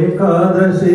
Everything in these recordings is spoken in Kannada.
एकादशी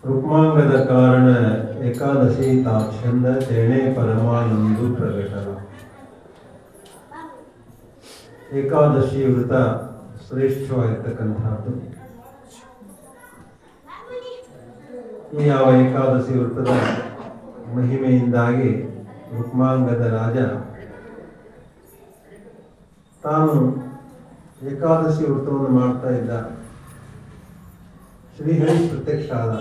रुक्मांगद कारण एकादशी ताक्षंद तेणे परमानंदु प्रगटला. ಏಕಾದಶಿ ವ್ರತ ಶ್ರೇಷ್ಠವಾಗಿರ್ತಕ್ಕಂಥದ್ದು. ಈ ಯಾವ ಏಕಾದಶಿ ವ್ರತದ ಮಹಿಮೆಯಿಂದಾಗಿ ರುಕ್ಮಾಂಗದ ರಾಜ ತಾನು ಏಕಾದಶಿ ವ್ರತವನ್ನು ಮಾಡ್ತಾ ಇದ್ದ. ಶ್ರೀಹರಿ ಪ್ರತ್ಯಕ್ಷ ಆದ.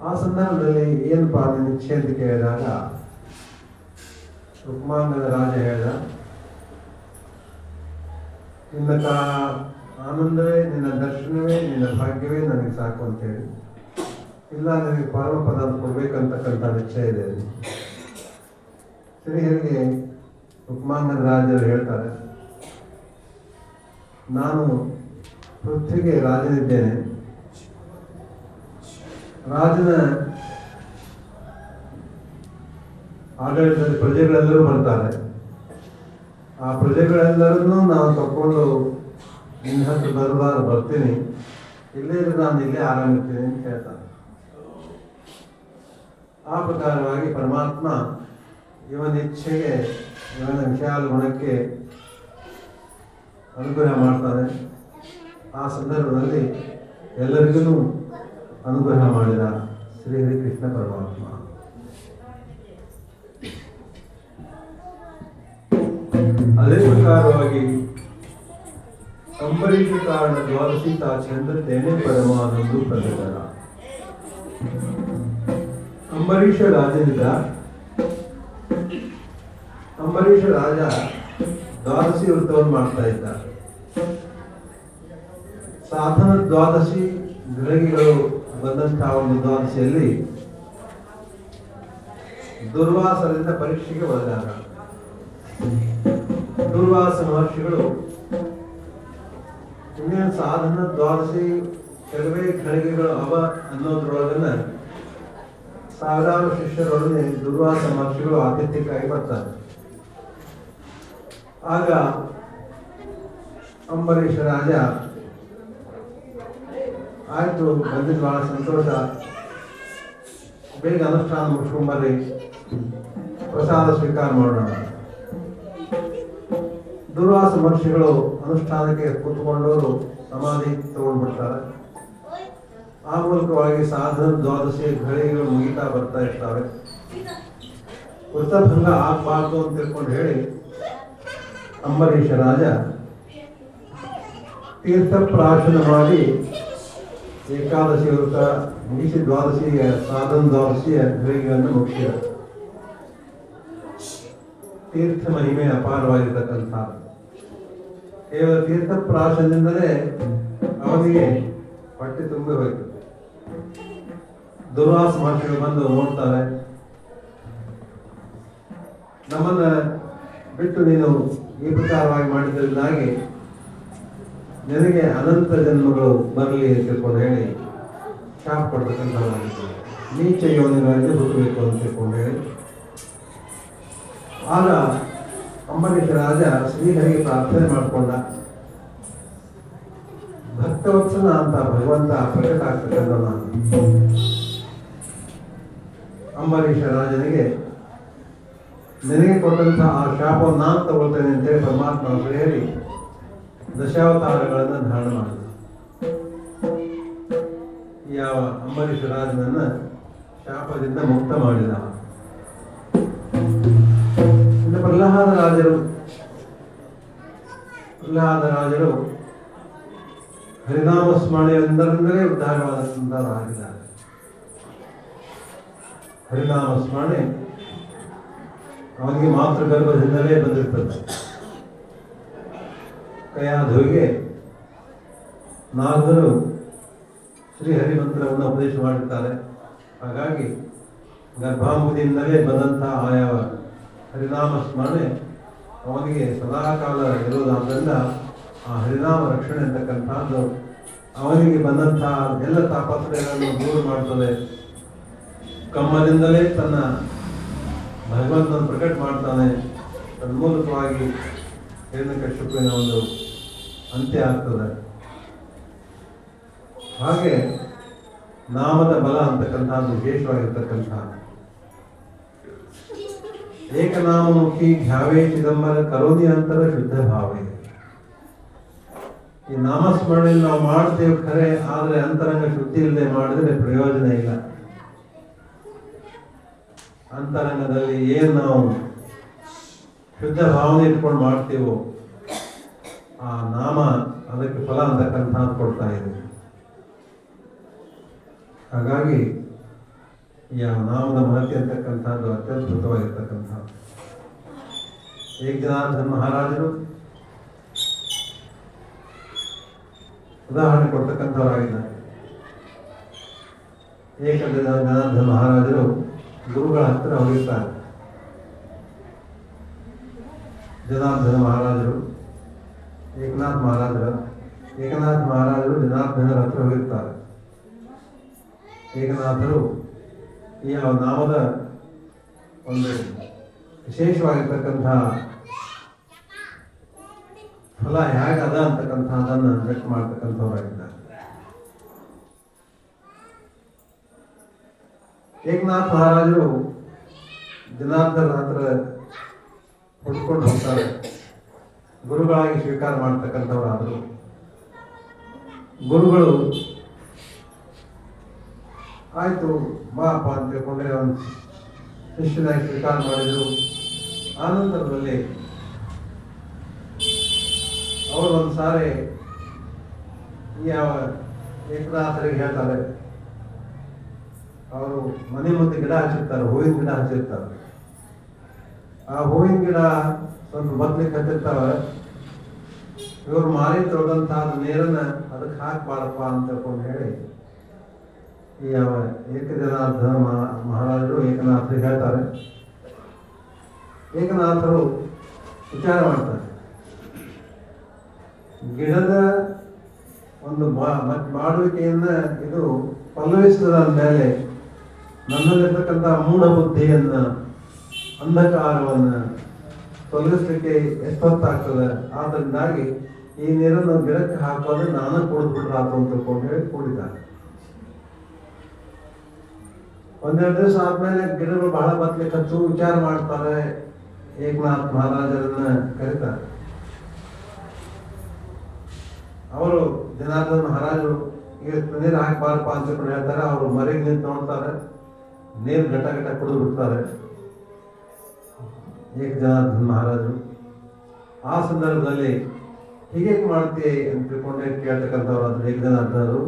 ಆ ಸಂದರ್ಭದಲ್ಲಿ ಏನಪ್ಪಾ ನಿನ್ನ ಇಚ್ಛೆ ಅಂತ ಕೇಳಿದಾಗ ರುಕ್ಮಾಂಗದ ರಾಜ ಹೇಳ್ದ, ನಿನ್ನ ಆನಂದವೇ, ನಿನ್ನ ದರ್ಶನವೇ, ನಿನ್ನ ಭಾಗ್ಯವೇ ನನಗೆ ಸಾಕು ಅಂತೇಳಿ. ಇಲ್ಲ, ನನಗೆ ಪರಮಪದ ಕೊಡ್ಬೇಕಂತಕ್ಕಂಥ ಇಚ್ಛೆ ಇದೆ. ಶ್ರೀಹರಿಗೆ ರುಕ್ಮಾಂಗದ ರಾಜರು ಹೇಳ್ತಾರೆ, ನಾನು ಪೃಥ್ವಿಗೆ ರಾಜನಿದ್ದೇನೆ. ರಾಜನ ಆಡಳಿತದಲ್ಲಿ ಪ್ರಜೆಗಳೆಲ್ಲರೂ ಬರ್ತಾರೆ. ಆ ಪ್ರಜೆಗಳೆಲ್ಲರನ್ನೂ ನಾವು ತಗೊಂಡು ನಿನ್ನ ಹತ್ರ ಬರ್ತೀನಿ, ಇಲ್ಲೇ ಇದ್ರೆ ನಾನು ಇಲ್ಲೇ ಆರಾಮಿರ್ತೀನಿ ಅಂತ ಹೇಳ್ತಾನೆ. ಆ ಪ್ರಕಾರವಾಗಿ ಪರಮಾತ್ಮ ಇವನ ಇಚ್ಛೆಗೆ, ಇವನ ವಿಶಾಲ ಗುಣಕ್ಕೆ ಅನುಗ್ರಹ ಮಾಡ್ತಾನೆ. ಆ ಸಂದರ್ಭದಲ್ಲಿ ಎಲ್ಲರಿಗೂ ಅನುಗ್ರಹ ಮಾಡಿದ ಶ್ರೀಹರಿ ಕೃಷ್ಣ ಪರಮಾತ್ಮ. ಅದೇ ಪ್ರಕಾರವಾಗಿ ಅಂಬರೀಷ ಕಾರಣ ದ್ವಾದಶಿತ ಚಂದ್ರತೇನೆ ಪರಮಾನಂದು ಪ್ರಗಟರ. ಅಂಬರೀಷ ರಾಜನಿದ್ದ. ಅಂಬರೀಷ ರಾಜ ದ್ವಾದಶಿ ವೃತ್ತವನ್ನು ಮಾಡ್ತಾ ಇದ್ದ. ಸಾಧನ ದ್ವಾದಶಿ ಗ್ರಹಿಗಳು ಬಂದಂತಹ ಒಂದು ದ್ವಾದಶಿಯಲ್ಲಿ ದುರ್ವಾಸರಿಂದ ಪರೀಕ್ಷೆಗೆ ಒಳಗಾದ. ದುರ್ವಾಸ ಮಹರ್ಷಿಗಳು ಇನ್ನೇನು ಸಾಧನ ದ್ವಾದಶಿ ಕೆಲವೇ ಘಳಿಗೆಗಳು ಅವ ಅನ್ನೋದ್ರೊಳಗನ್ನ ಸಾವಿರಾರು ಶಿಷ್ಯರೊಡನೆ ದುರ್ವಾಸ ಮಹರ್ಷಿಗಳು ಆತಿಥ್ಯಕ್ಕಾಗಿ ಬರ್ತಾರೆ. ಆಗ ಅಂಬರೀಷ ರಾಜ ಆಯ್ತು, ಬಂದಿದ್ದು ಬಹಳ ಸಂತೋಷ, ಬೇಗ ಅನುಷ್ಠಾನ ಮುಗಿಸ್ಕೊಂಬರ್ರಿ, ಪ್ರಸಾದ ಸ್ವೀಕಾರ ಮಾಡೋಣ. ದುರ್ವಾಸ ಮಹರ್ಷಿಗಳು ಅನುಷ್ಠಾನಕ್ಕೆ ಕೂತ್ಕೊಂಡವರು ಸಮಾಧಿ ತಗೊಂಡ್ಬಿಡ್ತಾರೆ. ಆ ಮೂಲಕವಾಗಿ ಸಾಧನ ದ್ವಾದಶಿ ಘಳಿಗೆಗಳು ಮುಗಿತಾ ಬರ್ತಾ ಇರ್ತಾರೆ. ವೃತಭಂಗ ಆಗಬಾರ್ದು ಅಂತ ತಿಳ್ಕೊಂಡು ಹೇಳಿ ಅಂಬರೀಷ ರಾಜ ತೀರ್ಥಪ್ರಾಶನ ಮಾಡಿ ಏಕಾದಶಿ ವೃತ ಮುಗಿಸಿ ದ್ವಾದಶಿಯ ಸಾಧನ ದ್ವಾದಶಿಯ ಘಳಿಗೆಗಳನ್ನು ಮುಗಿಸಿದ. ತೀರ್ಥ ಮಹಿಮೆ ಅಪಾರವಾಗಿರ್ತಕ್ಕಂಥ ಕೇವಲ ತೀರ್ಥಪ್ರಾಶನದಿಂದಲೇ ಅವನಿಗೆ ಹೊಟ್ಟೆ ತುಂಬಿ ಹೋಯಿತು. ದುರ್ವಾಸ ಮಹರ್ಷಿಗಳು ಬಂದು ನೋಡ್ತಾರೆ, ನಮ್ಮನ್ನ ಬಿಟ್ಟು ನೀನು ಈ ಪ್ರಕಾರವಾಗಿ ಮಾಡಿದ್ದರಿಂದಾಗಿ ನಿನಗೆ ಅನಂತ ಜನ್ಮಗಳು ಬರಲಿ ಅಂತ ತಿಳ್ಕೊಂಡು ಹೇಳಿ ಶಾಪ ಕೊಡ್ತಕ್ಕಂಥದ್ದಾಗಿತ್ತು. ನೀಚ ಯೋನಿಗಳಲ್ಲಿ ಹುಟ್ಟಬೇಕು ಅಂತ ತಿಳ್ಕೊಂಡು ಹೇಳಿ. ಆಗ ಅಂಬರೀಷ ರಾಜ ಶ್ರೀಹರಿಗೆ ಪ್ರಾರ್ಥನೆ ಮಾಡಿಕೊಂಡ. ಭಕ್ತವತ್ಸಲ ಅಂತ ಭಗವಂತ ಪ್ರಕಟ ಆಗ್ತಕ್ಕಂಥ ನಾನು ಅಂಬರೀಷ ರಾಜನಿಗೆ ನಿನಗೆ ಕೊಟ್ಟಂತಹ ಆ ಶಾಪವನ್ನು ನಾನು ತಗೊಳ್ತೇನೆ ಅಂತೇಳಿ ಪರಮಾತ್ಮ ಹೇಳಿ ದಶಾವತಾರಗಳನ್ನು ಧಾರಣ ಮಾಡಿದ. ಯಾವ ಅಂಬರೀಷ ರಾಜನನ್ನ ಶಾಪದಿಂದ ಮುಕ್ತ ಮಾಡಿದ. ಪ್ರಹ್ಲಾದ ರಾಜರು ಹರಿನಾಮ ಸ್ಮರಣೆಯಿಂದಲೇ ಉದ್ಧಾರವಾದಂತರಾಗಿದ್ದಾರೆ. ಹರಿನಾಮ ಸ್ಮರಣೆ ಅವನಿಗೆ ಮಾತೃ ಗರ್ಭದಿಂದಲೇ ಬಂದಿರ್ತದೆ. ಕಯಾಧುವಿಗೆ ನಾರದರು ಶ್ರೀಹರಿ ಮಂತ್ರವನ್ನು ಉಪದೇಶ ಮಾಡಿರ್ತಾರೆ. ಹಾಗಾಗಿ ಗರ್ಭಾಂಬುದಿಯಿಂದಲೇ ಬಂದಂತಹ ಆಯಾವ ಹರಿನಾಮ ಸ್ಮರಣೆ ಅವನಿಗೆ ಸದಾಕಾಲ ಇರುವುದಾದ್ರಿಂದ ಆ ಹರಿನಾಮ ರಕ್ಷಣೆ ಅಂತಕ್ಕಂಥದ್ದು ಅವನಿಗೆ ಬಂದಂತಹ ಎಲ್ಲ ತಾಪತ್ರಯಗಳನ್ನು ದೂರ ಮಾಡ್ತದೆ. ಕಮ್ಮದಿಂದಲೇ ತನ್ನ ಭಗವಂತನ ಪ್ರಕಟ ಮಾಡ್ತಾನೆ. ತನ್ಮೂಲಕವಾಗಿ ಹಿರಣ್ಯಕಶ್ಯಪನ ಒಂದು ಅಂತ್ಯ ಆಗ್ತದೆ. ಹಾಗೆ ನಾಮದ ಬಲ ಅಂತಕ್ಕಂಥದ್ದು ವಿಶೇಷವಾಗಿರ್ತಕ್ಕಂಥ ಏಕನಾಮಮುಖಿ ಧ್ಯಾವೇ ಚಿದಂಬರ ಕರೋನಿ ಅಂತರ ಶುದ್ಧ ಭಾವೇ. ಈ ನಾಮಸ್ಮರಣೆಯನ್ನು ನಾವು ಮಾಡ್ತೇವೆ ಖರೆ, ಆದರೆ ಅಂತರಂಗ ಶುದ್ಧಿ ಇಲ್ಲದೆ ಮಾಡಿದ್ರೆ ಪ್ರಯೋಜನ ಇಲ್ಲ. ಅಂತರಂಗದಲ್ಲಿ ಏನು ನಾವು ಶುದ್ಧ ಭಾವನೆ ಇಟ್ಕೊಂಡು ಮಾಡ್ತೀವೋ ಆ ನಾಮ ಅದಕ್ಕೆ ಫಲ ಅಂತಕ್ಕಂಥ ಕೊಡ್ತಾ ಇದೆ. ಹಾಗಾಗಿ ಯಾವ ನಾಮದ ಮಹತ್ಯ ಅಂತಕ್ಕಂಥದ್ದು ಅತ್ಯದ್ಭುತವಾಗಿರ್ತಕ್ಕಂಥದ್ದು. ಏಕಜನಾರ್ದನ ಮಹಾರಾಜರು ಉದಾಹರಣೆ ಕೊಡ್ತಕ್ಕಂಥವರಾಗಿದ್ದಾರೆ. ಏಕಜನಾರ್ದನ ಮಹಾರಾಜರು ಗುರುಗಳ ಹತ್ತಿರ ಹೋಗಿರ್ತಾರೆ. ಜನಾರ್ದನ ಮಹಾರಾಜರು ಏಕನಾಥ ಮಹಾರಾಜರು ಜನಾರ್ದನರ ಹತ್ರ ಹೋಗಿರ್ತಾರೆ. ಏಕನಾಥರು ಈ ನಾಮದ ಒಂದು ವಿಶೇಷವಾಗಿರ್ತಕ್ಕಂಥ ಫಲ ಹೇಗದ ಅಂತಕ್ಕಂಥದ್ದನ್ನು ವ್ಯಕ್ತ ಮಾಡ್ತಕ್ಕಂಥವರಾಗಿದ್ದಾರೆ. ಏಕನಾಥ ಮಹಾರಾಜರು ಜನಾರ್ದನ ಹತ್ರ ಹುಡ್ಕೊಂಡು ಹೋಗ್ತಾರೆ. ಗುರುಗಳಾಗಿ ಸ್ವೀಕಾರ ಮಾಡ್ತಕ್ಕಂಥವರಾದರು. ಗುರುಗಳು ಆಯಿತು ಬಾಪ ಅಂತ ತಿಳ್ಕೊಂಡ್ರೆ ಒಂದು ಶಿಷ್ಯನಾಗಿ ಸ್ವೀಕಾರ ಮಾಡಿದರು. ಆನಂತರದಲ್ಲಿ ಅವರು ಒಂದು ಸಾರಿ ಯಾವ ಏಕನಾಥರಿಗೆ ಹೇಳ್ತಾರೆ, ಅವರು ಮನೆ ಮುಂದೆ ಗಿಡ ಹಚ್ಚಿರ್ತಾರೆ, ಹೂವಿನ ಗಿಡ ಹಚ್ಚಿರ್ತಾರೆ. ಆ ಹೂವಿನ ಗಿಡ ಸ್ವಲ್ಪ ಬತ್ಲಿಕ್ಕೆ ಹತ್ತಿರ್ತಾವೆ. ಇವರು ಮಾರಿ ತೊಳೆದಂತಹ ನೀರನ್ನ ಅದಕ್ಕೆ ಹಾಕ್ಬಾರಪ್ಪ ಅಂತ ತಿಳ್ಕೊಂಡು ಹೇಳಿ ಈ ಏಕಜನಾರ್ದನ ಮಹಾರಾಜರು ಏಕನಾಥರಿಗೆ ಹೇಳ್ತಾರೆ. ಏಕನಾಥರು ವಿಚಾರ ಮಾಡ್ತಾರೆ, ಗಿಡದ ಒಂದು ಮಾಡುವಿಕೆಯನ್ನ ಇದು ಪಲ್ಲವಿಸಿದ ಮೇಲೆ ನನ್ನಲ್ಲಿರ್ತಕ್ಕಂಥ ಮೂಢ ಬುದ್ಧಿಯನ್ನ ಅಂಧಕಾರವನ್ನ ತೊಲಗಿಸ್ಲಿಕ್ಕೆ ಎಷ್ಟೊತ್ತಾಗ್ತದೆ. ಆದ್ದರಿಂದಾಗಿ ಈ ನೀರನ್ನು ಗಿಡಕ್ಕೆ ಹಾಕೋದು ನಾನು ಕುಡಿದ್ಬಿಟ್ರಾತು ಅಂತ ತಿಳ್ಕೊಂಡು ಹೇಳಿ ಕೂಡಿದ್ದಾರೆ. ಒಂದೆರಡು ದಿವಸ ಆದ್ಮೇಲೆ ಗಿಡಗಳು ಬಹಳ ಬತ್ಲಿಕ್ಕೆ ಹಚ್ಚು ವಿಚಾರ ಮಾಡ್ತಾರೆ. ಏಕನಾಥ್ ಮಹಾರಾಜರನ್ನ ಕರೀತಾರೆ. ಅವರು ಜನಾರ್ದನ ಮಹಾರಾಜರು ಈಗ ನೀರು ಹಾಕಬಾರಪ್ಪ ಅಂತ ಹೇಳ್ತಾರೆ. ಅವರು ಮರೆಗೆ ನಿಂತು ನೋಡ್ತಾರೆ, ನೀರು ಘಟ ಕುಡಿದು ಬಿಡ್ತಾರೆ ಏಕಜನಾರ್ದನ ಮಹಾರಾಜರು. ಆ ಸಂದರ್ಭದಲ್ಲಿ ಹೀಗೆ ಮಾಡ್ತೀಯ ಅಂತ ತಿಳ್ಕೊಂಡೆ ಕೇಳ್ತಕ್ಕಂಥವ್ರು ಅದ್ರ ಏಕಜನಾರ್ದನರು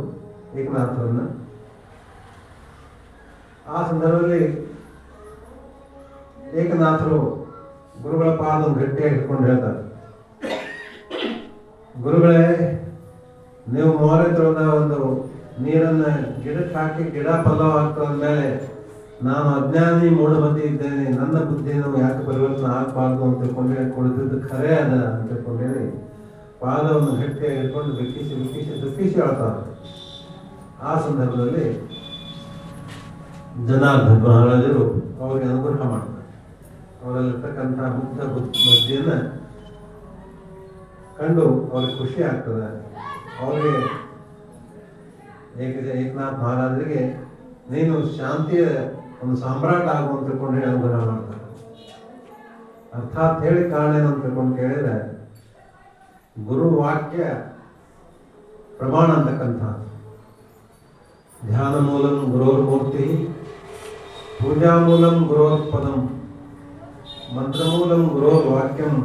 ಏಕನಾಥರನ್ನ. ಆ ಸಂದರ್ಭದಲ್ಲಿ ಏಕನಾಥರು ಗುರುಗಳ ಪಾದವನ್ನು ಗಟ್ಟಿಯಾಗಿ ಇಟ್ಕೊಂಡು ಹೇಳ್ತಾರೆ, ಗುರುಗಳೇ, ನೀವು ಮೋರೆ ತೊಳೆದ ಒಂದು ನೀರನ್ನ ಗಿಡಕ್ಕೆ ಹಾಕಿ ಗಿಡ ಫಲವಾಗ್ತದ ಮೇಲೆ ನಾನು ಅಜ್ಞಾನಿ ಮೂಢಮತಿ ಇದ್ದೇನೆ, ನನ್ನ ಬುದ್ಧಿಯನ್ನು ಯಾಕೆ ಪರಿವರ್ತನೆ ಆಗಬಾರ್ದು ಅಂತ ತಿಳ್ಕೊಂಡೇಳಿ ಕುಳಿತಿದ್ದು ಖರೆ ಅದ ಅಂತ ತಿಳ್ಕೊಂಡೇಳಿ ಪಾದವನ್ನು ಗಟ್ಟಿಯಾಗಿ ಇಟ್ಕೊಂಡು ದುಃಖಿಸಿ ಹೇಳ್ತಾರೆ. ಆ ಸಂದರ್ಭದಲ್ಲಿ ಜನಾರ್ದನ ಮಹಾರಾಜರು ಅವರಿಗೆ ಅನುಗ್ರಹ ಮಾಡ್ತಾರೆ. ಅವರಲ್ಲಿರ್ತಕ್ಕಂಥ ಮುಗ್ಧ ಬುದ್ಧಿಯನ್ನ ಕಂಡು ಅವ್ರಿಗೆ ಖುಷಿ ಆಗ್ತದೆ. ಅವರಿಗೆ ಏಕನಾಥ ಮಹಾರಾಜರಿಗೆ ನೀನು ಶಾಂತಿಯ ಒಂದು ಸಾಮ್ರಾಟ ಆಗುವಂತ ತಿಳ್ಕೊಂಡು ಹೇಳಿ ಅನುಗ್ರಹ ಮಾಡ್ತಾರೆ. ಅರ್ಥಾತ್ ಹೇಳಿ ಕಾರಣ ಏನು ಅಂತ ತಿಳ್ಕೊಂಡು ಕೇಳಿದ್ರೆ, ಗುರು ವಾಕ್ಯ ಪ್ರಮಾಣ ಅಂತಕ್ಕಂಥ ಧ್ಯಾನ ಮೂಲಂ ಗುರೋರ್ ಮೂರ್ತಿ, ಪೂಜಾ ಮೂಲಂ ಗುರೋರ್ ಪದಂ, ಮಂತ್ರ ಮೂಲಂ ಗುರೋರ್ ವಾಕ್ಯಂ,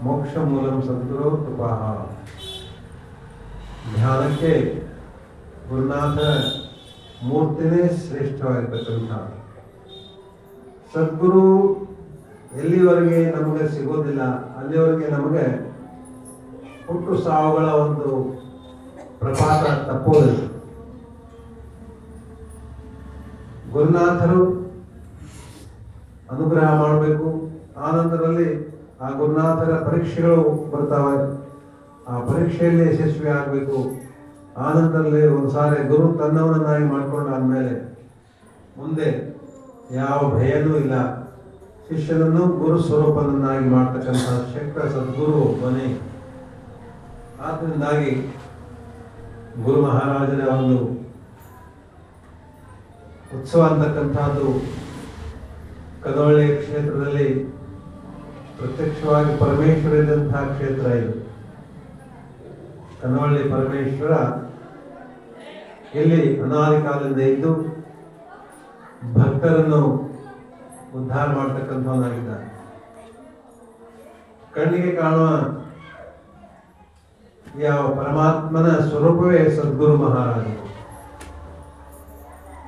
ಮೋಕ್ಷ ಮೂಲಂ ಸದ್ಗುರೋ ಕೃಪಾಹ. ಧ್ಯಾನಕ್ಕೆ ಗುರುನಾಥ ಮೂರ್ತಿನೇ ಶ್ರೇಷ್ಠವಾಗಿರ್ತಕ್ಕಂಥ. ಸದ್ಗುರು ಎಲ್ಲಿವರೆಗೆ ನಮಗೆ ಸಿಗೋದಿಲ್ಲ ಅಲ್ಲಿವರೆಗೆ ನಮಗೆ ಹುಟ್ಟು ಸಾವುಗಳ ಒಂದು ಪ್ರಪಾತ ತಪ್ಪೋದಿಲ್ಲ. ಗುರುನಾಥರು ಅನುಗ್ರಹ ಮಾಡಬೇಕು. ಆನಂತರದಲ್ಲಿ ಆ ಗುರುನಾಥರ ಪರೀಕ್ಷೆಗಳು ಬರ್ತಾವೆ. ಆ ಪರೀಕ್ಷೆಯಲ್ಲಿ ಯಶಸ್ವಿ ಆಗಬೇಕು. ಆನಂತರದಲ್ಲಿ ಒಂದು ಸಾರಿ ಗುರು ತನ್ನವನನ್ನಾಗಿ ಮಾಡ್ಕೊಂಡಾದ್ಮೇಲೆ ಮುಂದೆ ಯಾವ ಭಯನೂ ಇಲ್ಲ. ಶಿಷ್ಯನನ್ನು ಗುರು ಸ್ವರೂಪನನ್ನಾಗಿ ಮಾಡ್ತಕ್ಕಂಥ ಶಕ್ತ ಸದ್ಗುರು ಒಬ್ಬನೇ. ಆದ್ದರಿಂದಾಗಿ ಗುರು ಮಹಾರಾಜರ ಒಂದು ಉತ್ಸವ ಅಂತಕ್ಕಂಥದ್ದು ಕನವಳ್ಳಿ ಕ್ಷೇತ್ರದಲ್ಲಿ ಪ್ರತ್ಯಕ್ಷವಾಗಿ ಪರಮೇಶ್ವರ ಇದ್ದಂತಹ ಕ್ಷೇತ್ರ ಇದು. ಕನವಳ್ಳಿ ಪರಮೇಶ್ವರ ಇಲ್ಲಿ ಅನಾದಿ ಕಾಲದಿಂದ ಇದ್ದು ಭಕ್ತರನ್ನು ಉದ್ಧಾರ ಮಾಡತಕ್ಕಂಥವನಾಗಿದ್ದಾನೆ. ಕಣ್ಣಿಗೆ ಕಾಣುವ ಯಾವ ಪರಮಾತ್ಮನ ಸ್ವರೂಪವೇ ಸದ್ಗುರು ಮಹಾರಾಜರು.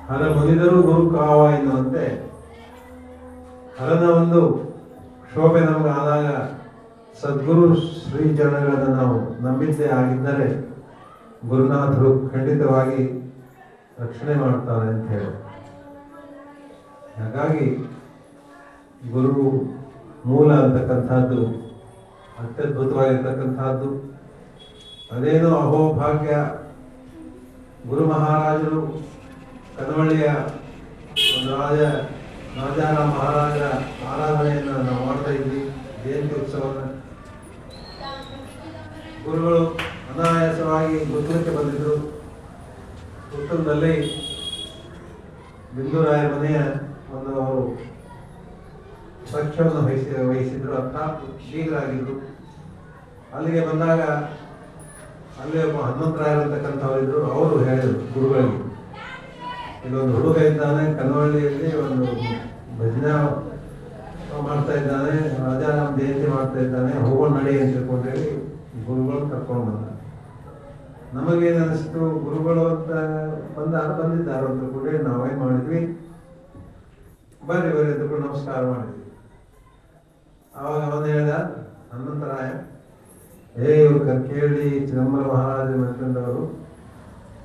ಹರ ಮುನಿದರೂ ಗುರು ಕಾವ ಎನ್ನುವಂತೆ ಹರನ ಒಂದು ಶೋಭೆ ನಮಗೆ ಆದಾಗ ಸದ್ಗುರು ಶ್ರೀ ಚರಣಗಳನ್ನು ನಾವು ನಂಬಿದ್ದೇ ಆಗಿದ್ದರೆ ಗುರುನಾಥರು ಖಂಡಿತವಾಗಿ ರಕ್ಷಣೆ ಮಾಡ್ತಾರೆ ಅಂತ ಹೇಳಿ. ಹಾಗಾಗಿ ಗುರು ಮೂಲ ಅಂತಕ್ಕಂಥದ್ದು ಅತ್ಯದ್ಭುತವಾಗಿರ್ತಕ್ಕಂಥದ್ದು. ಅದೇನೋ ಅಹೋಭಾಗ್ಯ ಗುರು ಮಹಾರಾಜರು ಕನ್ನವಳ್ಳಿಯ ಒಂದು ರಾಜಾರಾಮ ಮಹಾರಾಜರ ಆರಾಧನೆಯನ್ನು ನಾವು ಮಾಡ್ತಾ ಇದ್ವಿ, ಜಯಂತಿ ಉತ್ಸವವನ್ನು. ಗುರುಗಳು ಅನಾಯಾಸವಾಗಿ ಗುರುಕುಲಕ್ಕೆ ಬಂದಿದ್ದರು. ಉತ್ತರದಲ್ಲಿ ಬಿಂದುರಾಯ ಮನೆಯ ಒಂದು ಅವರು ಪಕ್ಷವನ್ನು ವಹಿಸಿದ್ರು, ಅರ್ಥಾತ್ ಶ್ರೀಗರಾಗಿದ್ದರು. ಅಲ್ಲಿಗೆ ಬಂದಾಗ ಅಲ್ಲಿ ಒಬ್ಬ ಹನುಮಂತರಾಯರಂತಕ್ಕಂಥವರಿದ್ದರು. ಅವರು ಹೇಳಿದರು ಗುರುಗಳಿಗೆ, ಇಲ್ಲೊಂದು ಹುಡುಗ ಇದ್ದಾನೆ ಕನ್ನವಳ್ಳಿಯಲ್ಲಿ, ಒಂದು ಭಜನಾ ಮಾಡ್ತಾ ಇದ್ದಾನೆ, ರಾಜಾರಾಮ್ ಜಯಂತಿ ಮಾಡ್ತಾ ಇದ್ದಾನೆ, ಹೋಗೋಣ ನಡಿ ಅಂತ ತಿಳ್ಕೊಂಡು ಹೇಳಿ ಗುರುಗಳು ಕರ್ಕೊಂಡು ಬಂದ. ನಮಗೇನು ಅನಿಸ್ತು, ಗುರುಗಳು ಅಂತ ಬಂದಿದ್ದಾರೆ ಅಂತ ಕೂಡ ನಾವೇನು ಮಾಡಿದ್ವಿ, ಬರ್ರಿ ಅಂತ ನಮಸ್ಕಾರ ಮಾಡಿದ್ವಿ. ಆವಾಗ ಅವನು ಹೇಳ್ದ, ಹನುಮಂತರಾಯ, ಇವ್ರು ಕೇಳಿ ಚಿದಂಬರ ಮಹಾರಾಜ ಮಂತ್ರಿದವರು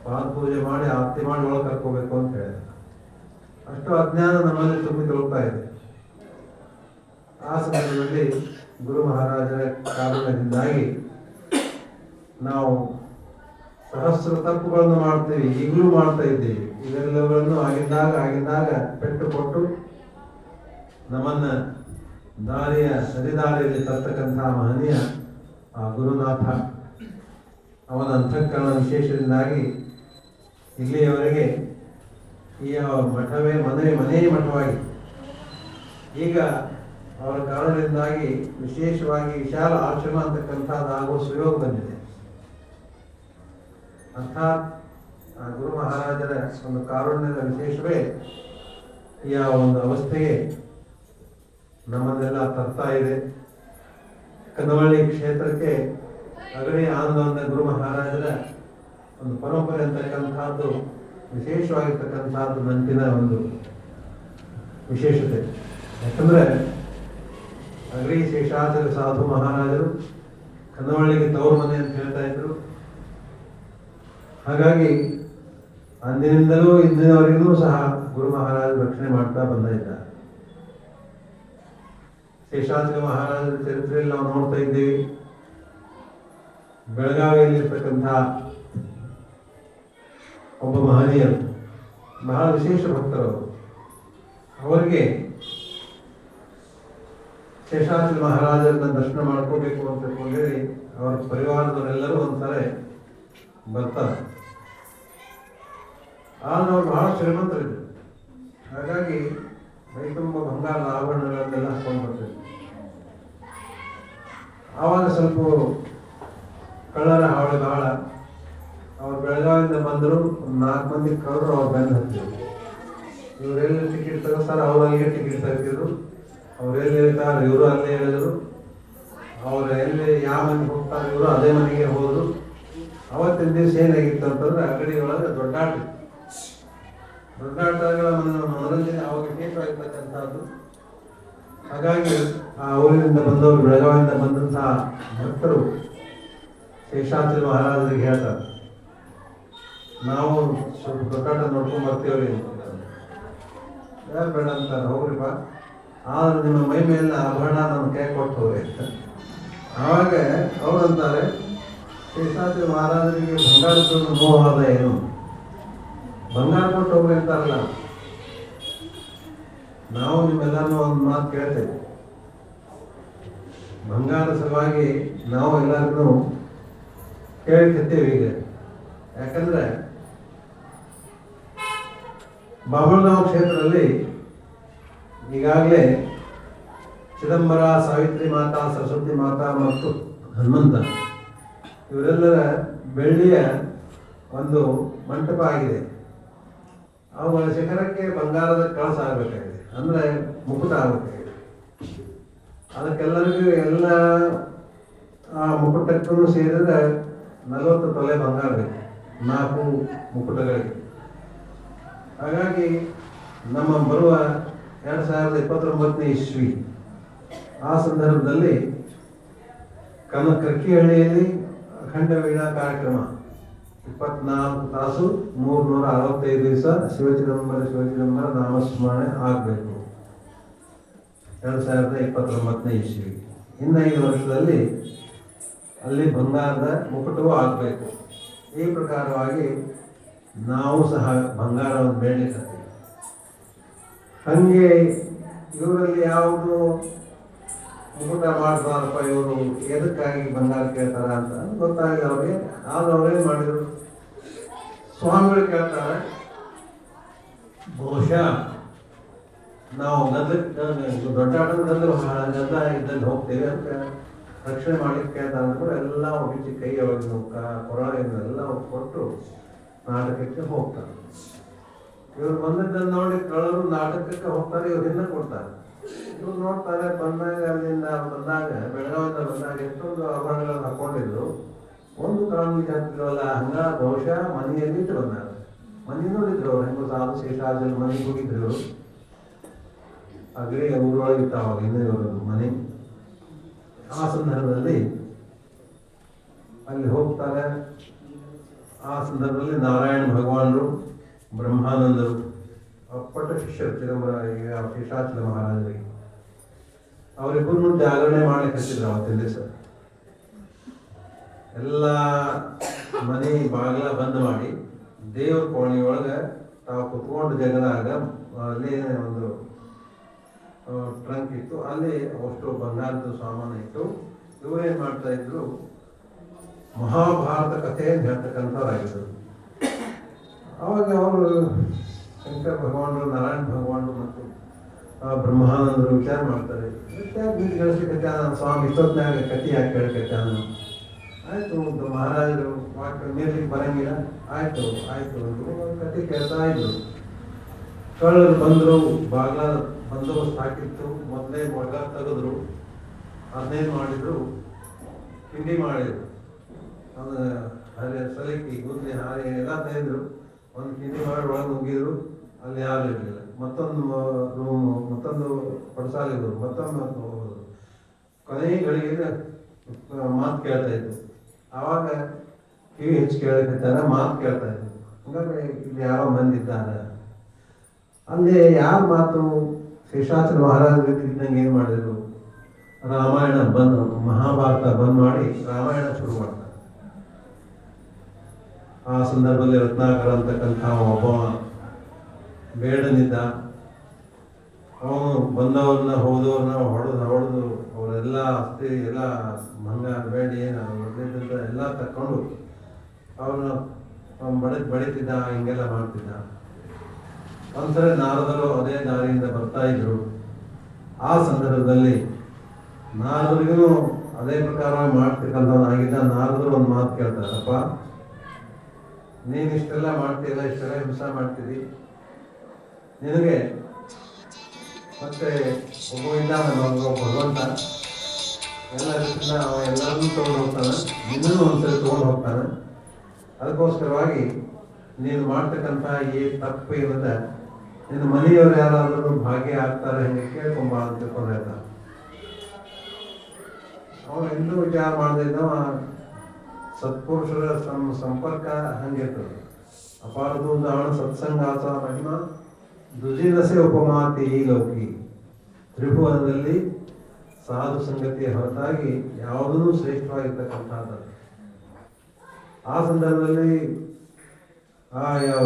ಪಾದ ಪೂಜೆ ಮಾಡಿ ಆರತಿ ಮಾಡಿ ಒಳಗೆ ಕರ್ಕೋಬೇಕು ಅಂತ ಹೇಳಿದ. ಅಷ್ಟು ಅಜ್ಞಾನ ನಮ್ಮಲ್ಲಿ ತುಂಬಿ ತೊಳ್ತಾ ಇದೆ. ಆ ಸಂದರ್ಭದಲ್ಲಿ ಗುರು ಮಹಾರಾಜರ ಕಾರಣದಿಂದಾಗಿ ನಾವು ಸಹಸ್ರ ತಪ್ಪುಗಳನ್ನು ಮಾಡ್ತೀವಿ, ಈಗಲೂ ಮಾಡ್ತಾ ಇದ್ದೀವಿ. ಇವೆಲ್ಲಗಳನ್ನು ಆಗಿದ್ದಾಗ ಪೆಟ್ಟು ಕೊಟ್ಟು ನಮ್ಮನ್ನ ಸರಿದಾರಿಯಲ್ಲಿ ತರ್ತಕ್ಕಂತಹ ಮಹನೀಯ ಆ ಗುರುನಾಥ, ಅವನ ಅಂತಃಕರಣ ವಿಶೇಷದಿಂದಾಗಿ ಇಲ್ಲಿಯವರೆಗೆ ಈ ಮಠವೇ ಮನೆಯೇ ಮಠವಾಗಿ, ಈಗ ಅವರ ಕಾರಣದಿಂದಾಗಿ ವಿಶೇಷವಾಗಿ ವಿಶಾಲ ಆಶ್ರಮ ಅಂತಕ್ಕಂಥದ್ದು ಆಗುವ ಸುಯೋಗ ಬಂದಿದೆ. ಅರ್ಥಾತ್ ಆ ಗುರು ಮಹಾರಾಜರ ಒಂದು ಕಾರುಣ್ಯದ ವಿಶೇಷವೇ ಈ ಒಂದು ಅವಸ್ಥೆಗೆ ನಮ್ಮನ್ನೆಲ್ಲ ತರ್ತಾ ಇದೆ. ಕನ್ನವಳ್ಳಿ ಕ್ಷೇತ್ರಕ್ಕೆ ಅಗಡಿ ಆನಂದ ಗುರು ಮಹಾರಾಜರ ಒಂದು ಪರಂಪರೆ ಅಂತಕ್ಕಂಥದ್ದು ವಿಶೇಷವಾಗಿರ್ತಕ್ಕಂಥದ್ದು ನಂಟಿನ ಒಂದು ವಿಶೇಷತೆ. ಯಾಕಂದ್ರೆ ಅಗಡಿ ಶೇಷಾಚಾರ್ಯ ಸಾಧು ಮಹಾರಾಜರು ಕನ್ನವಳ್ಳಿಗೆ ತವರು ಮನೆ ಅಂತ ಹೇಳ್ತಾ ಇದ್ರು. ಹಾಗಾಗಿ ಅಂದಿನಿಂದಲೂ ಇಂದಿನವರೆಗೂ ಸಹ ಗುರು ಮಹಾರಾಜರು ರಕ್ಷಣೆ ಮಾಡ್ತಾ ಬಂದ ಇದ್ದಾರೆ. ಶೇಷಾಚಲ ಮಹಾರಾಜರ ಚರಿತ್ರೆಯಲ್ಲಿ ನಾವು ನೋಡ್ತಾ ಇದ್ದೀವಿ. ಬೆಳಗಾವಿಯಲ್ಲಿರ್ತಕ್ಕಂಥ ಒಬ್ಬ ಮಹನೀಯರು, ಬಹಳ ವಿಶೇಷ ಭಕ್ತರು. ಅವರಿಗೆ ಶೇಷಾಚಲ ಮಹಾರಾಜರನ್ನ ದರ್ಶನ ಮಾಡ್ಕೋಬೇಕು ಅಂತ ಹೇಳಿ ಅವರ ಪರಿವಾರದವರೆಲ್ಲರೂ ಒಂದ್ಸಲ ಬರ್ತಾರೆ. ಆದ್ರೆ ಅವ್ರು ಬಹಳ ಶ್ರೀಮಂತರಿದ್ರು. ಹಾಗಾಗಿ ಮೈ ತುಂಬ ಬಂಗಾರದ ಆಭರಣಗಳನ್ನೆಲ್ಲ ಹಾಕೊಂಡು ಬರ್ತಿದ್ರು. ಆವಾಗ ಸ್ವಲ್ಪ ಕಳ್ಳರ ಹಾವಳಿ ಬಹಳ. ಅವ್ರು ಬೆಳಗಾವಿಯಿಂದ ಬಂದರು, ಒಂದು 4 ಮಂದಿ ಕಳ್ಳರು ಅವ್ರು ಬೆನ್ನು ಹತ್ತಿದ್ರು. ಇವ್ರು ಎಲ್ಲಿ ಟಿಕೆಟ್ ತೆಗೆಸ್ತಾರೆ ಅವ್ರು ಅಲ್ಲಿಗೆ ಟಿಕೆಟ್ ತೆಗೆದಿದ್ರು. ಅವ್ರು ಎಲ್ಲಿ ಹೇಳ್ತಾರೆ ಇವರು ಅಲ್ಲೇ ಹೇಳಿದ್ರು. ಅವ್ರು ಎಲ್ಲಿ ಯಾವ ಮನೆಗೆ ಹೋಗ್ತಾರೆ ಇವರು ಅದೇ ಮನೆಗೆ ಹೋದ್ರು. ಅವತ್ತಿನ ದಿವಸ ಏನಾಗಿತ್ತು ಅಂತಂದ್ರೆ ಅಂಗಡಿ ಒಳಗೆ ದೊಡ್ಡಾಟಗಳ ಮನೋರಂಜನೆ ಅವಾಗ ವಿಶೇಷವಾಗಿರ್ತಕ್ಕಂಥದ್ದು. ಹಾಗಾಗಿ ಆ ಊರಿನಿಂದ ಬಂದವರು, ಬೆಳಗಾವಿಯಿಂದ ಬಂದಂತಹ ಭಕ್ತರು ಶೇಷಾಚಲ ಮಹಾರಾಜರಿಗೆ ಹೇಳ್ತಾರೆ, ನಾವು ಸ್ವಲ್ಪ ದೊಡ್ಡಾಟ ನೋಡ್ಕೊಂಡು ಬರ್ತೀವ್ರಿ. ಯಾರು ಬೇಡ ಅಂತಾರೆ, ಹೋಗ್ರಿಪ್ಪ, ಆದ್ರೆ ನಿಮ್ಮ ಮೈ ಮೇಲಿನ ಆಭರಣ ನಮ್ಮ ಕೈ ಕೊಟ್ಟು ಹೋಗ್ರಿ. ಆವಾಗ ಅವ್ರಂತಾರೆ, ಶೇಷಾಚಲ ಮಹಾರಾಜರಿಗೆ ಬಂಗಾರದ ಮೋಹದ ಏನು, ಬಂಗಾರ ಕೊಟ್ಟು ಹೋಗ್ರಿ ಅಂತಾರಲ್ಲ. ನಾವು ನಿಮ್ಮೆಲ್ಲರೂ ಒಂದು ಮಾತು ಕೇಳ್ತೇವೆ, ಬಂಗಾರದ ಸಲುವಾಗಿ ನಾವು ಎಲ್ಲರೂ ಕೇಳಿಕತ್ತೇವೆ ಈಗ. ಯಾಕಂದ್ರೆ ಬಾಬಳಗಾಂವ್ ಕ್ಷೇತ್ರದಲ್ಲಿ ಈಗಾಗಲೇ ಚಿದಂಬರ, ಸಾವಿತ್ರಿ ಮಾತಾ, ಸರಸ್ವತಿ ಮಾತಾ ಮತ್ತು ಹನುಮಂತ ಇವರೆಲ್ಲರ ಬೆಳ್ಳಿಯ ಒಂದು ಮಂಟಪ ಆಗಿದೆ. ಅವುಗಳ ಶಿಖರಕ್ಕೆ ಬಂಗಾರದ ಕಳಸ ಆಗಬೇಕಾಗಿದೆ, ಅಂದ್ರೆ ಮುಕುಟ ಆಗಬೇಕಾಗಿದೆ. ಅದಕ್ಕೆಲ್ಲರಿಗೂ ಎಲ್ಲ ಆ ಮುಕುಟಕ್ಕೂ ಸೇರಿದ್ರೆ 40 ತೊಲೆ ಬಂಗಾರ ಬೇಕು, 4 ಮುಕುಟಗಳಿಗೆ. ಹಾಗಾಗಿ ನಮ್ಮ ಬರುವ 2029ನೇ ಇಸ್ವಿ ಆ ಸಂದರ್ಭದಲ್ಲಿ ಕರ್ಕಿಹಳ್ಳಿಯಲ್ಲಿ ಅಖಂಡ ವೀಣಾ ಕಾರ್ಯಕ್ರಮ 24 ತಾಸು 365 ದಿವಸ ಶಿವಚಿದಂಬರ ನಾಮಸ್ಮರಣೆ ಆಗಬೇಕು. 2029ನೇ ಇಸ್ವಿ. ಇನ್ನು 5 ವರ್ಷದಲ್ಲಿ ಅಲ್ಲಿ ಬಂಗಾರದ ಮುಕುಟವೂ ಆಗಬೇಕು. ಈ ಪ್ರಕಾರವಾಗಿ ನಾವು ಸಹ ಬಂಗಾರವನ್ನು ಬೇಡಲಿಕ್ಕೆ ಹಾಗೆ ಇವರಲ್ಲಿ ಯಾವುದು ಮುಕುಟ ಮಾಡ್ತಾರಪ್ಪ, ಇವರು ಎದಕ್ಕಾಗಿ ಬಂಗಾರ ಕೇಳ್ತಾರ ಅಂತ ಗೊತ್ತಾಗಿಲ್ಲ ಅವ್ರಿಗೆ. ಆದ್ರೆ ಅವ್ರೇನು ಮಾಡಿದ್ರು, ಸ್ವಾಮಿಗಳು ಕೇಳ್ತಾರೆ, ಬಹುಶಃ ನಾವು ದೊಡ್ಡ ಗದ್ದ ಇದ್ದಲ್ಲಿ ಹೋಗ್ತೇವೆ ಅಂತ ರಕ್ಷಣೆ ಮಾಡ್ಲಿಕ್ಕೆ ಕೇಳ್ತಾರೆ ಅಂದ್ರೆ ಎಲ್ಲ ಒಗಿಸಿ ಕೈ ಒಳಗಿನ ಕೊರಳಿನೆಲ್ಲ ಕೊಟ್ಟು ನಾಟಕಕ್ಕೆ ಹೋಗ್ತಾರೆ. ಇವ್ರು ಬಂದಿದ್ದನ್ನು ನೋಡಿ ಕಳ್ಳರು ನಾಟಕಕ್ಕೆ ಹೋಗ್ತಾರೆ, ಇವ್ರು ಹಿಂದೆ ಕೊಡ್ತಾರೆ. ಇವ್ರು ನೋಡ್ತಾರೆ, ಬಂದಾಗ ಬೆಳಗಾವಿಯಿಂದ ಬಂದಾಗ ಎಷ್ಟೊಂದು ಆಭರಣಗಳನ್ನು ಹಾಕೊಂಡಿದ್ರು, ಒಂದು ಕಾಣಲಿಕ್ಕೆ ಹತ್ತಿರವಲ್ಲ. ಹಂಗ ಬಹುಶಃ ಮನೆಯಲ್ಲಿ ಇಟ್ಟು ಬಂದಾಗ ಮನೆ ನೋಡಿದ್ರು ಅವ್ರು, ಹೆಂಗೋ ಸಾಧು ಶೇಷಾದಲ್ಲಿ ಮನೆಗೆ ಹೋಗಿದ್ರು. ಅಗ್ರಿ ಊರೊಳಗೆ ಇರ್ತಾವಾಗ ಇನ್ನೂ ಇವರು ಮನೆ. ಆ ಸಂದರ್ಭದಲ್ಲಿ ಅಲ್ಲಿ ಹೋಗ್ತಾರೆ. ಆ ಸಂದರ್ಭದಲ್ಲಿ ನಾರಾಯಣ ಭಗವಾನರು, ಬ್ರಹ್ಮಾನಂದರು, ಅಪ್ಪಟ ಶಿಷ್ಯರು ಚಿದಂಬರ ಶೇಷಾಚಲ ಮಹಾರಾಜರಿಗೆ, ಅವರಿಬ್ಬರನ್ನು ಜಾಗರಣೆ ಮಾಡ್ಲಿಕ್ಕೆ ಹಚ್ಚಿದ್ರು ಅವತ್ತಿನ ದಿವಸ. ಎಲ್ಲ ಮನೆ ಬಾಗಿಲ ಬಂದ್ ಮಾಡಿ ದೇವ್ರ ಕೋಣೆಯೊಳಗೆ ತಾವು ಕುತ್ಕೊಂಡು ಜಗದಾಗ ಅಲ್ಲಿ ಒಂದು ಟ್ರಂಕ್ ಇತ್ತು, ಅಲ್ಲಿ ಅಷ್ಟು ಬಂಗಾರದ ಸಾಮಾನು ಇತ್ತು. ಇವರೇನ್ ಮಾಡ್ತಾ ಇದ್ರು, ಮಹಾಭಾರತ ಕಥೆಯನ್ನು ಹೇಳ್ತಕ್ಕಂಥವ್ರಾಗಿದ್ರು. ಅವಾಗ ಅವರು ಶಂಕರ ಭಗವಾನರು, ನಾರಾಯಣ ಭಗವಾನರು ಮತ್ತು ಬ್ರಹ್ಮಾನಂದರು ವಿಚಾರ ಮಾಡ್ತಾರೆ, ಗಳಿಸ್ಲಿಕ್ಕೆ ಸ್ವಾಮಿ ಇಷ್ಟೊತ್ತಿನಾಗ ಕಥೆ ಯಾಕೆ ಕೇಳಕತ್ತಾನ. ಆಯ್ತು, ಮಹಾರಾಜರು ವಾಕ್ಯ ಮೀರ್ಲಿಕ್ಕೆ ಬರಂಗಿಲ್ಲ, ಆಯ್ತು ಆಯ್ತು ಅಂತ ಕಥೆ ಕೇಳ್ತಾ ಇದ್ರು. ಕಳ್ಳರು ಬಂದರು, ಬಾಗ್ಲ ಬಂದೋಬಸ್ತ್ ಹಾಕಿತ್ತು. ಮೊದಲೇ ಮಗ ತೆಗೆದ್ರು. ಅದನ್ನೇನು ಮಾಡಿದ್ರು, ತಿಂಡಿ ಮಾಡಿದ್ರು. ಸಲಿಕಿ ಗುದ್ಲಿ ಹಾರಿ ಎಲ್ಲ ತೆಗೆದ್ರು. ಒಂದು ತಿಂಡಿ ಮಾಡಿ ಒಳಗೆ ನುಗ್ಗಿದ್ರು, ಅಲ್ಲಿ ಯಾರು ಇರಲಿಲ್ಲ. ಮತ್ತೊಂದು ರೂಮು, ಮತ್ತೊಂದು ಪಡಸಾಲಿದ್ರು, ಮತ್ತೊಂದು ಹೋದ್ರು. ಕೊನೆಯ ಗಳಿಗೆ ಮಾತು ಕೇಳ್ತಾ ಇದ್ರು. ಆವಾಗ ಕಿವಿ ಹೆಚ್ಚು ಕೇಳಕತ್ತಾರ, ಮಾತು ಕೇಳ್ತಾ ಇದ್ರು. ಹಂಗಾದ್ರೆ ಇಲ್ಲಿ ಯಾರೋ ಬಂದಿದ್ದಾರೆ. ಅಲ್ಲಿ ಯಾರ ಮಾತು, ಶೇಷಾಚಲ ಮಹಾರಾಜರು ಇದ್ದಂಗೆ ಏನು ಮಾಡಿದ್ರು, ರಾಮಾಯಣ ಮಹಾಭಾರತ ಬಂದ್ ಮಾಡಿ ರಾಮಾಯಣ ಶುರು ಮಾಡ್ತಾರೆ. ಆ ಸಂದರ್ಭದಲ್ಲಿ ರತ್ನಾಕರ ಅಂತಕ್ಕಂಥ ಒಬ್ಬ ಬೇಡನಿದ್ದ. ಅವನು ಬಂದವ್ರನ್ನ ಹೋದವ್ರನ್ನ ಹೊಡೆದು ಅವರೆಲ್ಲ ಆಸ್ತಿ ಎಲ್ಲ ಬಂಗಾರ ಬೇಡ ಏನು ಎಲ್ಲ ತಕ್ಕೊಂಡು ಅವ್ರನ್ನ ಬಡಿತಿದ್ದ, ಹಿಂಗೆಲ್ಲ ಮಾಡ್ತಿದ್ದ. ಒಂದ್ಸರಿ ನಾರದರು ಅದೇ ದಾರಿಯಿಂದ ಬರ್ತಾ ಇದ್ರು. ಆ ಸಂದರ್ಭದಲ್ಲಿ ನಾರದರಿಗೂ ಅದೇ ಪ್ರಕಾರವಾಗಿ ಮಾಡ್ತಕ್ಕಂಥವನಾಗಿದ್ದ. ನಾರದರು ಒಂದು ಮಾತು ಕೇಳ್ತಾರಪ್ಪ, ನೀನು ಇಷ್ಟೆಲ್ಲ ಮಾಡ್ತೀಲ್ಲ, ಇಷ್ಟೆಲ್ಲ ಹಿಂಸೆ ಮಾಡ್ತೀರಿ, ನಿನಗೆ ಮತ್ತೆ ಒಬ್ಬ ಇದ್ದಾನ ಭಗವಂತ, ಎಲ್ಲ ರೀತಿಯಿಂದ ಅವ ಎಲ್ಲರನ್ನೂ ತೊಗೊಂಡು ಹೋಗ್ತಾನೆ, ನಿನ್ನೂ ಒಂದ್ಸರಿ ತೊಗೊಂಡು ಹೋಗ್ತಾನೆ. ಅದಕ್ಕೋಸ್ಕರವಾಗಿ ನೀನು ಮಾಡ್ತಕ್ಕಂಥ ಈ ತಪ್ಪು ಇರೋದ ನಿನ್ನ ಮನೆಯವರು ಯಾರಾದರೂ ಭಾಗ್ಯ ಆಗ್ತಾರೆ ಹೆಂಗೆ ಕೇಳ್ಕೊಂಬ ಅಂತ ತಿಳ್ಕೊಂಡಿರ್ತಾನೆ. ಅವನು ಎಂದೂ ವಿಚಾರ ಮಾಡದಿದ್ದವ ಸತ್ಪುರುಷರ ಸಂಪರ್ಕ ಹಂಗಿರ್ತದೆ. ಅಪಾರದು ದಾಣ ಸತ್ಸಂಗಾಸ ಮಹಿಮಾ ದುಜಿನಸೆ ಉಪಮಾತಿ ಈ ಲೌಕಿ. ತ್ರಿಭುವನದಲ್ಲಿ ಸಾಧು ಸಂಗತಿಯ ಹೊರತಾಗಿ ಯಾವುದೂ ಶ್ರೇಷ್ಠವಾಗಿರ್ತಕ್ಕಂಥದ್ದು. ಆ ಸಂದರ್ಭದಲ್ಲಿ ಯಾವ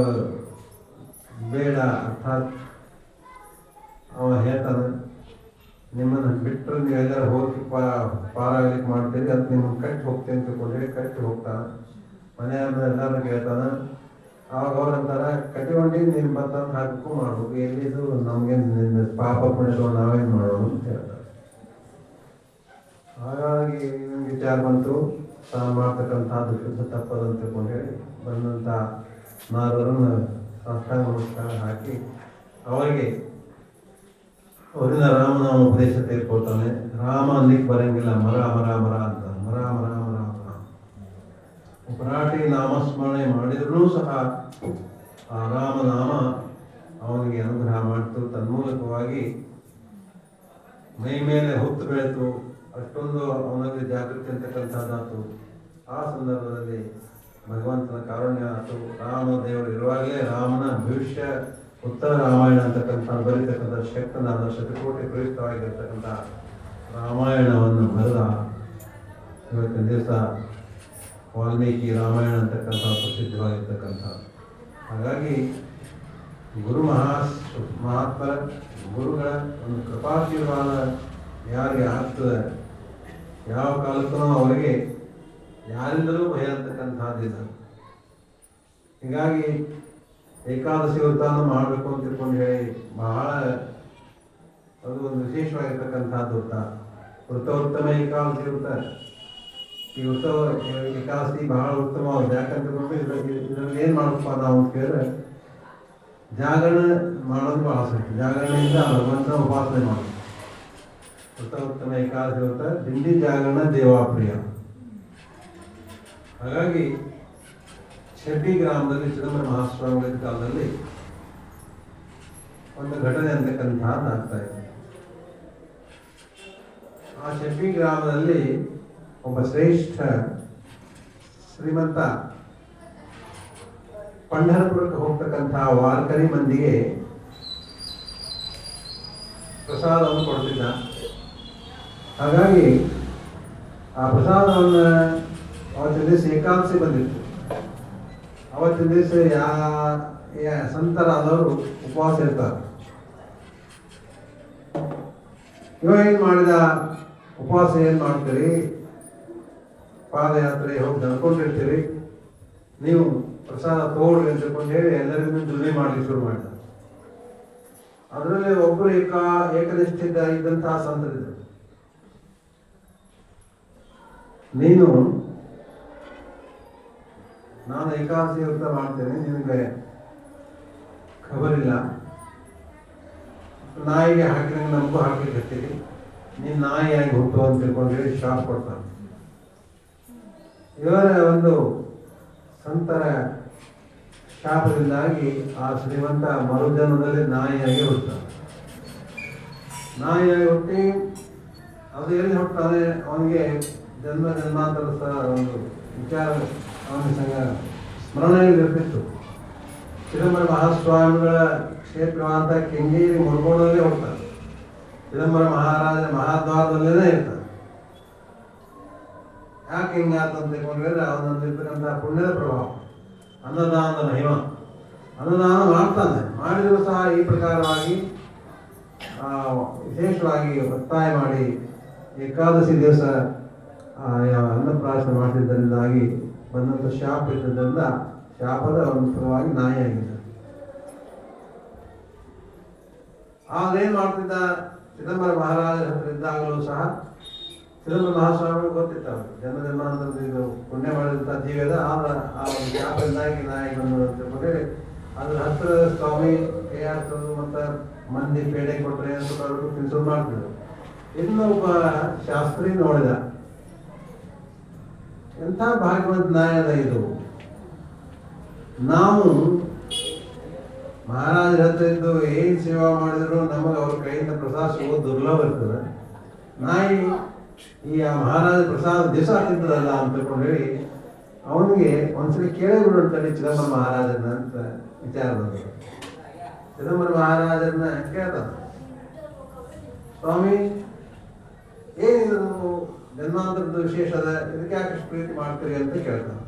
ಬೇಡ, ಅರ್ಥಾತ್ ಅವ ಹೇಳ್ತಾನೆ, ನಿಮ್ಮನ್ನು ಬಿಟ್ಟರೆ ನೀವೆಲ್ಲರೂ ಹೋಗಿ ಪಾರಾಗಲಿಕ್ಕೆ ಮಾಡ್ತೀರಿ, ಅದು ನಿಮ್ಮನ್ನು ಕಟ್ಟಿ ಹೋಗ್ತೇನೆ ತಿಳ್ಕೊಂಡ್ರೆ ಕಟ್ಟಿ ಹೋಗ್ತಾನೆ. ಮನೆಯವ್ರನ್ನ ಎಲ್ಲರೂ ಕೇಳ್ತಾನೆ. ಆವಾಗ ಅವ್ರಂತಾರ, ಕಟ್ಟಿಕೊಂಡಿ ನೀನು ಬರ್ತಂತ ಹಾಕಕ್ಕೂ ಮಾಡ್ಬೇಕು, ಎಲ್ಲಿದು ನಮ್ಗೇನು ಪಾಪ ಪುಣ್ಯದೋ ನಾವೇನು ಮಾಡೋದು ಅಂತ ಹೇಳ್ತಾರೆ. ಹಾಗಾಗಿ ವಿಚಾರ ಬಂತು, ತಾನು ಮಾಡ್ತಕ್ಕಂಥದ್ದು ಶುದ್ಧ ತಪ್ಪದಂತ ತಿಳ್ಕೊಂಡು ಹೇಳಿ ಬಂದಂಥ ನಾರದರನ್ನು ಸಾಷ್ಟಾಂಗ ನಮಸ್ಕಾರ ಹಾಕಿ ಅವರಿಗೆ ಅವರಿಂದ ರಾಮನಾಮ ಉಪದೇಶ ತೆಗೆದುಕೊಳ್ತಾನೆ. ರಾಮ ಅನ್ಲಿಕ್ಕೆ ಬರಂಗಿಲ್ಲ, ಮರ ಮರ ಮರ ಅಂತ, ಮರ ಮರ ಮರ ಮರ. ಮರಾಠಿ ನಾಮಸ್ಮರಣೆ ಮಾಡಿದ್ರೂ ಸಹ ಆ ರಾಮನಾಮ ಅವನಿಗೆ ಅನುಗ್ರಹ ಮಾಡಿತು. ತನ್ಮೂಲಕವಾಗಿ ಮೈ ಮೇಲೆ ಹೊತ್ತು ಬೆಳೆತು. ಅಷ್ಟೊಂದು ಅವನಲ್ಲಿ ಜಾಗೃತಿ ಅಂತಕ್ಕಂಥದ್ದಾತು. ಆ ಸಂದರ್ಭದಲ್ಲಿ ಭಗವಂತನ ಕಾರುಣ್ಯ ಆಯಿತು. ರಾಮದೇವರು ಇರುವಾಗಲೇ ರಾಮನ ಭವಿಷ್ಯ ಉತ್ತರ ರಾಮಾಯಣ ಅಂತಕ್ಕಂಥ ಬರೀತಕ್ಕಂಥ ಶಕ್ತನಾದ ಶತಕೋಟಿ ಪ್ರಯುಕ್ತವಾಗಿರ್ತಕ್ಕಂಥ ರಾಮಾಯಣವನ್ನು ಬರೆದ ಇವತ್ತಿನ ದಿವಸ ವಾಲ್ಮೀಕಿ ರಾಮಾಯಣ ಅಂತಕ್ಕಂಥ ಪ್ರಸಿದ್ಧವಾಗಿರ್ತಕ್ಕಂಥ. ಹಾಗಾಗಿ ಮಹಾತ್ಮರ ಗುರುಗಳ ಒಂದು ಕೃಪಾಶೀರ್ವಾದ ಯಾರಿಗೆ ಆಗ್ತದೆ, ಯಾವ ಕಾಲಕ್ಕೂ ಅವರಿಗೆ ಯಾರಿಂದಲೂ ಭಯ ಅಂತಕ್ಕಂಥದ್ದಿಲ್ಲ. ಹೀಗಾಗಿ ಏಕಾದಶಿ ವ್ರತವನ್ನು ಮಾಡಬೇಕು ಅಂತ ತಿಳ್ಕೊಂಡು ಹೇಳಿ ಬಹಳ ಅದು ಒಂದು ವಿಶೇಷವಾಗಿರ್ತಕ್ಕಂಥದ್ದು ವೃತ್ತೋತ್ತಮ ಏಕಾದಶಿ ವ್ರತ. ಈ ವೃತ್ತ ಏಕಾದಶಿ ಬಹಳ ಉತ್ತಮವಾಗಿದೆ. ಯಾಕಂತಂದ್ರೆ ಇದರಲ್ಲಿ ಏನು ಮಾಡಬೇಕು ನಾವು ಅಂತ ಕೇಳಿದ್ರೆ ಜಾಗರಣೆ ಮಾಡೋದು ಬಹಳ ಸರಿ. ಜಾಗರಣೆಯಿಂದ ಭಗವಂತನ ಉಪಾಸನೆ ಮಾಡೋದು. ವೃತ್ತೋತ್ತಮ ಏಕಾದಶಿ ವ್ರತ ದಿಂಡಿ ಜಾಗರಣ ದೇವಾಪ್ರಿಯ. ಹಾಗಾಗಿ ಶೆಟ್ಟಿ ಗ್ರಾಮದಲ್ಲಿ ಚಿದಂಬರ ಮಹಾಸ್ವಾಮಿಗಳ ಕಾಲದಲ್ಲಿ ಒಂದು ಘಟನೆ ಅಂತಕ್ಕಂಥದ್ದು ಆಗ್ತಾ ಇದೆ. ಆ ಶೆಟ್ಟಿ ಗ್ರಾಮದಲ್ಲಿ ಒಬ್ಬ ಶ್ರೇಷ್ಠ ಶ್ರೀಮಂತ ಪಂಢರಪುರಕ್ಕೆ ಹೋಗ್ತಕ್ಕಂಥ ವಾರ್ಕರಿ ಮಂದಿಗೆ ಪ್ರಸಾದವನ್ನು ಕೊಡ್ತಿದ್ದ. ಹಾಗಾಗಿ ಆ ಪ್ರಸಾದವನ್ನು ಅವತ್ತಿನ ದಿವಸ ಏಕಾದಶಿ ಬಂದಿತ್ತು. ಅವತ್ತಿನ ದಿವಸ ಸಂತರಾದವರು ಉಪವಾಸ ಇರ್ತಾರೆ. ಇವ ಏನು ಮಾಡಿದ, ಉಪವಾಸ ಏನು ಮಾಡ್ತೀರಿ, ಪಾದಯಾತ್ರೆ ಹೋಗಿ ನಡ್ಕೊಂಡಿರ್ತೀರಿ, ನೀವು ಪ್ರಸಾದ ತಗೊಳ್ಳಿ ಅಂತ ತಿಳ್ಕೊಂಡು ಹೇಳಿ ಎಲ್ಲರಿಗೂ ದುಡಿಮೆ ಮಾಡಲಿಕ್ಕೆ ಶುರು ಮಾಡಿದ. ಅದರಲ್ಲಿ ಒಬ್ಬರು ಏಕನಿಷ್ಠಿದ್ದ ಇದ್ದಂತಹ ಸಂತರಿದ್ದರು. ನೀನು ನಾನು ಏಕಾದಶಿ ವ್ರತ ಮಾಡ್ತೇನೆ, ನಿನಗೆ ಖಬರಿಲ್ಲ, ನಾಯಿಗೆ ಹಾಕಿದಂಗೆ ನಮಗೂ ಹಾಕ್ಲಿಕ್ಕೆ ಹತ್ತೀರಿ, ನೀನು ನಾಯಿಯಾಗಿ ಹುಟ್ಟು ಅಂತ ತಿಳ್ಕೊಂಡು ಹೇಳಿ ಶಾಪ್ ಕೊಡ್ತಾನೆ. ಇವರ ಒಂದು ಸಂತರ ಶಾಪದಿಂದಾಗಿ ಆ ಶ್ರೀಮಂತ ಮರುಜನ್ಮದಲ್ಲಿ ನಾಯಿಯಾಗಿ ಹುಡ್ತಾನೆ. ನಾಯಿಯಾಗಿ ಹುಟ್ಟಿ ಅದು ಎಲ್ಲಿ ಹುಟ್ಟಾನೆ ಅವನಿಗೆ ಜನ್ಮಾಂತರ ಒಂದು ವಿಚಾರ ಅವನ ಸಂಗ ಸ್ಮರಣೆಯಲ್ಲಿ ಇರ್ತಿತ್ತು. ಚಿದಂಬರ ಮಹಾಸ್ವಾಮಿಗಳ ಕ್ಷೇತ್ರವಾದಂಥ ಕೆಂಗೇರಿ ಮುರುಗೋಡಲ್ಲೇ ಹೋಗ್ತಾರೆ. ಚಿದಂಬರ ಮಹಾರಾಜ ಮಹಾದ್ವಾರದಲ್ಲೇ ಇರ್ತಾರೆ. ಯಾಕೆ ಹಿಂಗಾತ ಅಂತ ತಿಳ್ಕೊಂಡ್ರೆ ಅವನಲ್ಲಿರ್ತಕ್ಕಂಥ ಪುಣ್ಯದ ಪ್ರಭಾವ, ಅನ್ನದಾನದ ಮಹಿಮ. ಅನ್ನದಾನ ಮಾಡ್ತಾನೆ, ಮಾಡಿದರೂ ಸಹ ಈ ಪ್ರಕಾರವಾಗಿ ವಿಶೇಷವಾಗಿ ಒತ್ತಾಯ ಮಾಡಿ ಏಕಾದಶಿ ದಿವಸ ಅನ್ನಪ್ರಾಶನ ಮಾಡಿದ್ದರಿಂದಾಗಿ ಬಂದಂಥ ಶಾಪ ಇದ್ದದ್ರಿಂದ ಶಾಪದ ಒಂದು ಫಲವಾಗಿ ನಾಯಿಯಾಗಿದೆ. ಆದ್ರೇನು ಮಾಡ್ತಿದ್ದ, ಚಿದಂಬರ ಮಹಾರಾಜರ ಹತ್ರ ಇದ್ದಾಗಲೂ ಸಹ ಚಿದಂಬರ ಮಹಾಸ್ವಾಮಿಗಳು ಗೊತ್ತಿತ್ತು ಜನ್ಮ ಜನ್ಮಾಂತರದ ಇದು ಪುಣ್ಯ ಮಾಡಿದಂಥ ಜೀವದ ಆ ಒಂದು ಶಾಪದಿಂದಾಗಿ ನಾಯಿ ಬಂದು ಅಂತ ಹೇಳಿ ಅದ್ರ ಹತ್ರ ಸ್ವಾಮಿ ಕೈ ಹಾಕೋದು ಮತ್ತು ಮಂದಿ ಪೇಡೆ ಕೊಟ್ಟರೆ ಅಂತ ತಿನ್ಸೋದು ಮಾಡ್ತಿದ್ರು. ಇನ್ನೊಬ್ಬ ಶಾಸ್ತ್ರಿ ನೋಡಿದ, ಎಂಥ ಭಾಗ್ಯವಂತ ನಾಯದ ಇದು, ನಾವು ಮಹಾರಾಜರ ಹತ್ರ ಇದ್ದು ಏನು ಸೇವಾ ಮಾಡಿದ್ರು ನಮಗೆ ಅವ್ರ ಕೈಯಿಂದ ಪ್ರಸಾದ ಸಿಗೋದು ದುರ್ಲಭ ಇರ್ತದೆ. ನಾಯಿ ಈ ಮಹಾರಾಜ ಪ್ರಸಾದ ದಿವಸ ತಿಂತದಲ್ಲ ಅಂತ ತಿಳ್ಕೊಂಡು ಹೇಳಿ ಅವನಿಗೆ ಒಂದ್ಸಲಿ ಕೇಳಿಬಿಡು ಅಂತೇಳಿ ಚಿದಂಬರ ಮಹಾರಾಜರನ್ನ ಅಂತ ವಿಚಾರ ಬಂದರು. ಚಿದಂಬರ ಮಹಾರಾಜರನ್ನ ಕೇಳ್ದ, ಸ್ವಾಮಿ ಏನಿದು ಜನ್ಮಾಂತರದ ವಿಶೇಷ ಅದ, ಇದಕ್ಕೆ ಯಾಕೆ ಇಷ್ಟು ಪ್ರೀತಿ ಮಾಡ್ತೀರಿ ಅಂತ ಕೇಳ್ತಾನೆ.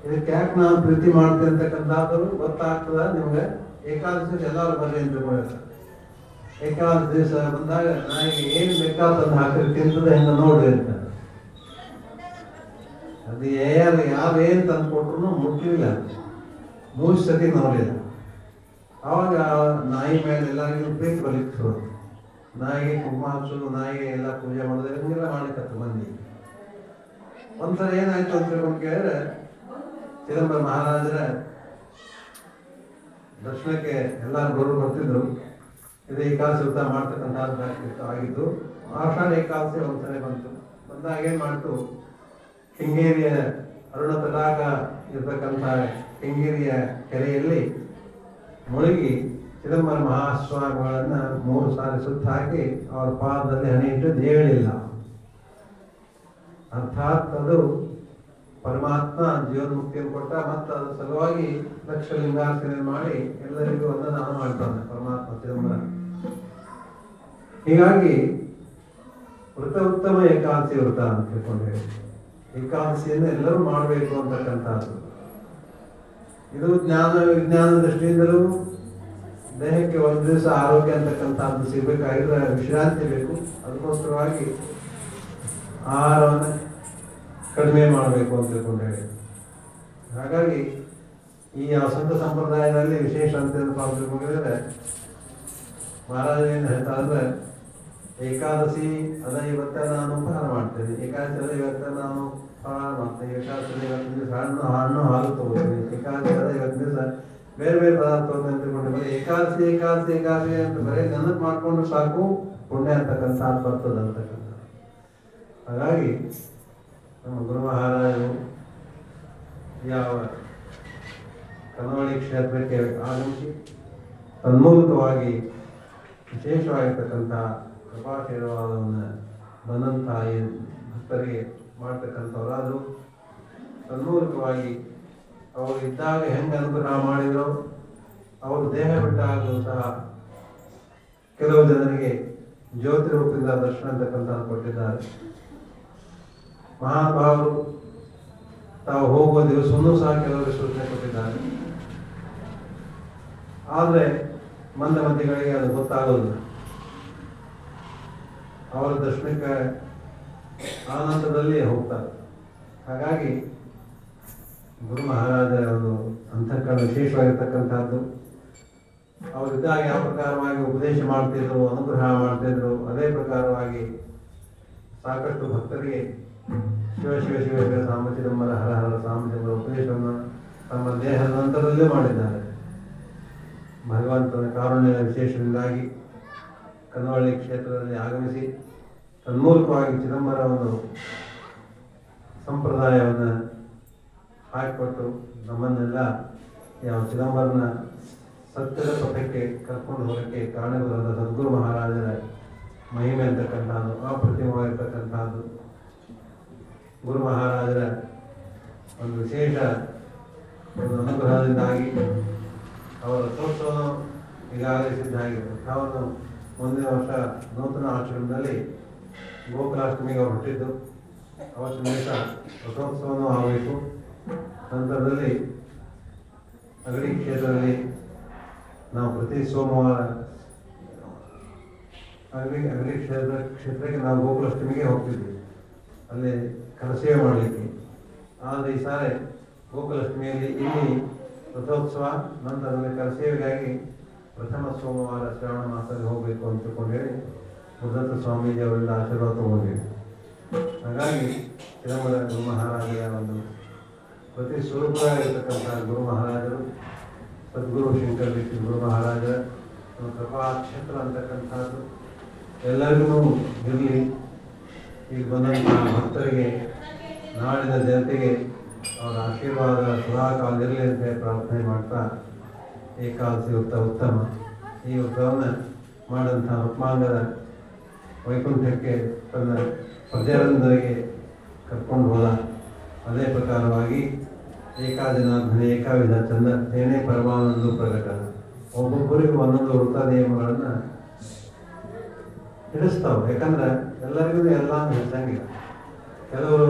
ಇದಕ್ಕೆ ಯಾಕೆ ನಾನು ಪ್ರೀತಿ ಮಾಡ್ತೀನಿ ಅಂತಕ್ಕಂಥದ್ದು ಗೊತ್ತಾಗ್ತದ ನಿಮ್ಗೆ, ಏಕಾದಶಿ ಎಲ್ಲರೂ ಬರ್ರಿ ಅಂತ ತಿಳ್ಕೊಂಡಿರ್ತಾರೆ. ಏಕಾದಶಿ ದಿವಸ ಬಂದಾಗ ನಾಯಿಗೆ ಏನು ಬೇಕಾದಂತ ಹಾಕಿ ತಿಂತದೆ ಹೆಂಗ ನೋಡ್ರಿ ಅಂತ. ಅದು ಯಾರು ಏನು ತಂದು ಕೊಟ್ರು ಮುಟ್ಲಿಲ್ಲ, 3 ಸತಿ ನೋಡಲಿಲ್ಲ. ಆವಾಗ ನಾಯಿ ಮೇಲೆ ಎಲ್ಲರಿಗೂ ಪ್ರೀತಿ ಬರ್ಲಿಕ್ಕೆ ಶುರು. ನಾಯಿಗೆ ಕುಂಕುಮ ಹಚ್ಚೋದು, ನಾಯಿಗೆ ಎಲ್ಲ ಪೂಜೆ ಮಾಡೋದು, ಹಿಂಗೆಲ್ಲ ಮಾಡ್ಲಿಕ್ಕತ್ತು ಮಂದಿ. ಒಂದ್ಸಲ ಏನಾಯ್ತು ಅಂತ ತಿಳ್ಕೊಂಡು ಕೇಳಿದ್ರೆ, ಚಿದಂಬರ ಮಹಾರಾಜರ ದರ್ಶನಕ್ಕೆ ಎಲ್ಲರೂ ಬರೋರು ಬರ್ತಿದ್ರು. ಇದು ಏಕಾದಶಿ ವ್ರತ ಮಾಡ್ತಕ್ಕಂಥದ್ದು ಆಗಿದ್ದು. ಆಷಾಢ ಏಕಾದಶಿ ಒಂದ್ಸಲ ಬಂದಾಗ ಏನು ಮಾಡ್ತು, ಕೆಂಗೇರಿಯ ಅರುಣ ತಟಾಕ ಇರ್ತಕ್ಕಂಥ ಕೆಂಗೇರಿಯ ಕೆರೆಯಲ್ಲಿ ಮುಳುಗಿ ಚಿದಂಬರ ಮಹಾಸ್ವಾಮಿಗಳನ್ನ 3 ಸಾರಿ ಸುತ್ತ ಹಾಕಿ ಅವರ ಪಾದದಲ್ಲಿ ಹಣೆ ಇಟ್ಟು ಹೇಳಿಲ್ಲ. ಅರ್ಥಾತ್ ಅದು ಪರಮಾತ್ಮ ಜೀವನ್ಮುಕ್ತಿಯನ್ನು ಕೊಟ್ಟ, ಮತ್ತು ಅದರ ಸಲುವಾಗಿ ಲಕ್ಷ ಲಿಂಗಾರ್ಚನೆ ಮಾಡಿ ಎಲ್ಲರಿಗೂ ವಂದನ ಮಾಡ್ತಾನೆ ಪರಮಾತ್ಮ ಚಿದಂಬರ. ಹೀಗಾಗಿ ವೃತ ಉತ್ತಮ ಏಕಾದಶಿ ವೃತ ಅಂತ ತಿಳ್ಕೊಂಡ್ರೆ ಏಕಾದಶಿಯನ್ನು ಎಲ್ಲರೂ ಮಾಡಬೇಕು ಅಂತಕ್ಕಂಥದ್ದು. ಇದು ಜ್ಞಾನ ವಿಜ್ಞಾನ ದೃಷ್ಟಿಯಿಂದಲೂ ದೇಹಕ್ಕೆ ಒಂದು ದಿವಸ ಆರೋಗ್ಯ ಅಂತಕ್ಕಂಥದ್ದು ಸಿಗಬೇಕಾಗಿದ್ರೆ ವಿಶ್ರಾಂತಿ ಬೇಕು. ಅದಕ್ಕೋಸ್ಕರವಾಗಿ ಆಹಾರವನ್ನು ಕಡಿಮೆ ಮಾಡಬೇಕು ಅಂತ ತಿಳ್ಕೊಂಡ್ರೆ, ಹಾಗಾಗಿ ಈ ವಸಂತ ಸಂಪ್ರದಾಯದಲ್ಲಿ ವಿಶೇಷ ಅಂತ ತಿಳ್ಕೊಂಡಿದ್ರೆ ಮಹಾರಾಜ ಏನು ಹೇಳ್ತಾ ಅಂದ್ರೆ, ಏಕಾದಶಿ ಅದ ಇವತ್ತ ನಾನು ಫಲ ಮಾಡ್ತೇನೆ, ಏಕಾದಶಿ ಅದ ಇವತ್ತ ನಾನು ಫಲ ಮಾಡ್ತೇನೆ, ಏಕಾದಶಿ ಇವತ್ತಿನ ದಿವಸ ಹಣ್ಣು ಹಾಲು ತಗೋತೀನಿ, ಏಕಾದಶಿ ಅದ ಇವತ್ತಿನ ದಿವಸ ಬೇರೆ ಬೇರೆ ಪದಾರ್ಥವನ್ನು ತಿಳ್ಕೊಂಡು ಏಕಾದಶಿ ಏಕಾದಶಿ ಏಕಾದಶಿ ಅಂತ ಬರೀ ನೆನಪು ಮಾಡ್ಕೊಂಡು ಸಾಕು ಪುಣ್ಯ ಅಂತಕ್ಕಂಥ ಬರ್ತದೆ ಅಂತಕ್ಕಂಥ. ಹಾಗಾಗಿ ನಮ್ಮ ಗುರು ಮಹಾರಾಜರು ಯಾವ ಕನ್ನವಳ್ಳಿ ಕ್ಷೇತ್ರಕ್ಕೆ ಆಗಮಿಸಿ ತನ್ಮೂಲಕವಾಗಿ ವಿಶೇಷವಾಗಿರ್ತಕ್ಕಂಥ ಕೃಪಾಶೀರ್ವಾದವನ್ನು ಬಂದಂಥ ಭಕ್ತರಿಗೆ ಮಾಡ್ತಕ್ಕಂಥವರಾದರು. ತನ್ಮೂಲಕವಾಗಿ ಅವರು ಇದ್ದಾಗ ಹೆಂಗೆ ಅನುಗ್ರಹ ಮಾಡಿದ್ರು, ಅವರು ದೇಹ ಬಿಟ್ಟಾಗಲೂ ಸಹ ಕೆಲವು ಜನರಿಗೆ ಜ್ಯೋತಿ ರೂಪದಿಂದ ದರ್ಶನ ಅಂತಕ್ಕಂಥದ್ದು ಕೊಟ್ಟಿದ್ದಾರೆ. ಮಹಾನುಭಾವರು ತಾವು ಹೋಗುವ ದಿವಸವನ್ನೂ ಸಹ ಕೆಲವರು ಸೂಚನೆ ಕೊಟ್ಟಿದ್ದಾರೆ. ಆದರೆ ಮಂದಿಗಳಿಗೆ ಅದು ಗೊತ್ತಾಗೋದಿಲ್ಲ. ಅವರ ದರ್ಶನಕ್ಕೆ ಆನಂದದಲ್ಲಿ ಹೋಗ್ತಾರೆ. ಹಾಗಾಗಿ ಗುರು ಮಹಾರಾಜರ ಒಂದು ಅಂತಃಕರಣ ವಿಶೇಷವಾಗಿರ್ತಕ್ಕಂಥದ್ದು. ಅವರಿದ್ದಾಗ ಯಾವ ಪ್ರಕಾರವಾಗಿ ಉಪದೇಶ ಮಾಡ್ತಿದ್ರು, ಅನುಗ್ರಹ ಮಾಡ್ತಿದ್ರು, ಅದೇ ಪ್ರಕಾರವಾಗಿ ಸಾಕಷ್ಟು ಭಕ್ತರಿಗೆ ಶಿವ ಶಿವ ಶಿವ ಶಿವ ಸಾಂಬಚಿದಂಬರ ಹರ ಹರ ಸಾಂಬಚಿದಂಬರ ಉಪದೇಶವನ್ನು ತಮ್ಮ ದೇಹದ ನಂತರದಲ್ಲೇ ಮಾಡಿದ್ದಾರೆ. ಭಗವಂತನ ಕಾರುಣ್ಯದ ವಿಶೇಷದಿಂದಾಗಿ ಕನ್ನವಳ್ಳಿ ಕ್ಷೇತ್ರದಲ್ಲಿ ಆಗಮಿಸಿ ತನ್ಮೂಲಕವಾಗಿ ಚಿದಂಬರ ಒಂದು ಸಂಪ್ರದಾಯವನ್ನು ಹಾಕಿಕೊಟ್ಟು ನಮ್ಮನ್ನೆಲ್ಲ ಯಾವ ಚಿದಂಬರನ ಸತ್ಯದ ಪಥಕ್ಕೆ ಕರ್ಕೊಂಡು ಹೋಗಕ್ಕೆ ಕಾರಣವಾದ ಸದ್ಗುರು ಮಹಾರಾಜರ ಮಹಿಮೆ ಅಂತಕ್ಕಂಥದ್ದು ಅಪ್ರತಿಮವಾಗಿರ್ತಕ್ಕಂಥದ್ದು. ಗುರು ಮಹಾರಾಜರ ಒಂದು ವಿಶೇಷ ಒಂದು ಅನುಗ್ರಹದಿಂದಾಗಿ ಅವರ ರಥೋತ್ಸವ ಈಗಾಗಲೇ ಸಿದ್ಧ ಆಗಿದೆ. ಅವನು ಮುಂದಿನ ವರ್ಷ ನೂತನ ಆಶ್ರಮದಲ್ಲಿ ಗೋಕುಲಾಷ್ಟಮಿಗೆ ಅವರು ಹುಟ್ಟಿದ್ದು. ಅವತ್ತಿನ ದಿವಸ ರಥೋತ್ಸವನೂ ಆಗಬೇಕು. ನಂತರದಲ್ಲಿ ಅಗಡಿ ಕ್ಷೇತ್ರದಲ್ಲಿ ನಾವು ಪ್ರತಿ ಸೋಮವಾರ ಅಗಡಿ ಕ್ಷೇತ್ರಕ್ಕೆ ನಾವು ಗೋಕುಲಾಷ್ಟಮಿಗೆ ಹೋಗ್ತಿದ್ವಿ, ಅಲ್ಲಿ ಕಲಸೇವೆ ಮಾಡಲಿಕ್ಕೆ. ಆದರೆ ಈ ಸಾರಿ ಗೋಕುಲಾಷ್ಟಮಿಯಲ್ಲಿ ಇಲ್ಲಿ ರಥೋತ್ಸವ, ನಂತರದಲ್ಲಿ ಕಲಸೇವೆಗಾಗಿ ಪ್ರಥಮ ಸೋಮವಾರ ಶ್ರಾವಣ ಮಾಸದಲ್ಲಿ ಹೋಗಬೇಕು ಅಂತ ತಿಳ್ಕೊಂಡೇಳಿ ಮುದತ್ತ ಸ್ವಾಮೀಜಿ ಅವರಿಂದ ಆಶೀರ್ವಾದ ತಗೊಂಡಿವಿ. ಹಾಗಾಗಿ ಚಿದಂಬರ ಗುರು ಮಹಾರಾಜರ ಒಂದು ಪ್ರತಿ ಸ್ವರೂಪವಾಗಿರ್ತಕ್ಕಂಥ ಗುರು ಮಹಾರಾಜರು ಸದ್ಗುರು ಶಂಕರ ದೀಕ್ಷಿತ ಗುರು ಮಹಾರಾಜರ ಒಂದು ಕೃಪಾ ಕ್ಷೇತ್ರ ಅಂತಕ್ಕಂಥದ್ದು ಎಲ್ಲರಿಗೂ ಇರಲಿ. ಈಗ ಬಂದಂಥ ಭಕ್ತರಿಗೆ, ನಾಡಿನ ಜನತೆಗೆ ಅವರ ಆಶೀರ್ವಾದ ಸದಾಕಾಲ ಇರಲಿ ಅಂತ ಪ್ರಾರ್ಥನೆ ಮಾಡ್ತಾ, ಏಕಾದಶಿ ವೃತ್ತ ಉತ್ತಮ ಈ ವೃತ್ತವನ್ನು ಮಾಡಿದಂಥ ರುಕ್ಮಾಂಗದ ವೈಕುಂಠಕ್ಕೆ ತನ್ನ ಪ್ರಜೆಯರೊಂದಿಗೆ ಕರ್ಕೊಂಡು ಹೋದ. ಅದೇ ಪ್ರಕಾರವಾಗಿ ಏಕಾದಿನಾಥನೆ ಏಕಾವಿಧ ಚಂದ ತೇನೇ ಪರಮಾನಂದ ಪ್ರಕಟ. ಒಬ್ಬೊಬ್ಬರಿಗೂ ಒಂದೊಂದು ವೃತ್ತ ನಿಯಮಗಳನ್ನು ತಿಳಿಸ್ತಾವೆ. ಯಾಕಂದ್ರೆ ಎಲ್ಲರಿಗೂ ಎಲ್ಲ ಹೆಚ್ಚಂಗಿಲ್ಲ. ಕೆಲವರು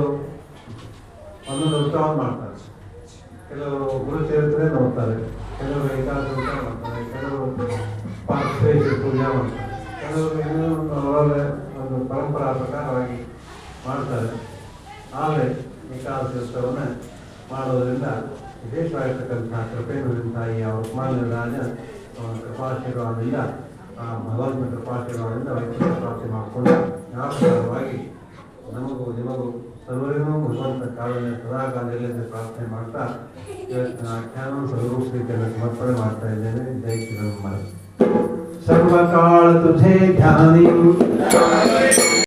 ಒಂದೊಂದು ವೃತ್ತವನ್ನು ಮಾಡ್ತಾರೆ, ಕೆಲವರು ಗುರು ಚರಿತ್ರೆ ನೋಡ್ತಾರೆ, ಕೆಲವರು ಏಕಾದಶಿ ವೃತ್ತ ಮಾಡ್ತಾರೆ, ಕೆಲವರು ಪಾರ್ಥೇಶ್ವರ ಪೂಜೆ ಮಾಡ್ತಾರೆ, ಕೆಲವರು ಇನ್ನೂ ಒಂದು ಪರಂಪರಾ ಪ್ರಕಾರವಾಗಿ ಮಾಡ್ತಾರೆ. ಆದರೆ ಏಕಾದಶಿ ವೃತ್ತವನ್ನು ಮಾಡೋದರಿಂದ ವಿಶೇಷವಾಗಿರ್ತಕ್ಕಂಥ ಕೃಪೆಯಿಂದ ಈ ರುಕ್ಮಾಂಗ ರಾಜ ಕೃಪಾಶೀರ್ವಾದದಿಂದ ಭಗವಂತನ ಕೃಪಾಶೀರ್ವಾದದಿಂದ ವೈಕುಂಠ ಪ್ರಾಪ್ತಿ ಮಾಡಿಕೊಂಡು ಆ ಪ್ರಕಾರವಾಗಿ ನಮಗೂ ನಿಮಗೂ ಸರ್ವರಿಗೂ ಭಗವಂತ ಕಾಲದಲ್ಲಿ ಸದಾಕಾಲದಲ್ಲಿ ಪ್ರಾರ್ಥನೆ ಮಾಡ್ತಾ ಇವತ್ತಿನ ಆಖ್ಯಾನ ಸದ್ರೂಪಸ್ಥಿತಿಯನ್ನು ಸಮರ್ಪಣೆ ಮಾಡ್ತಾ ಇದ್ದೇನೆ. ಜೈ ಶ್ರೀರಾಮ. ಸರ್ವಕಾಲ ತುझे ಧ್ಯಾನಿ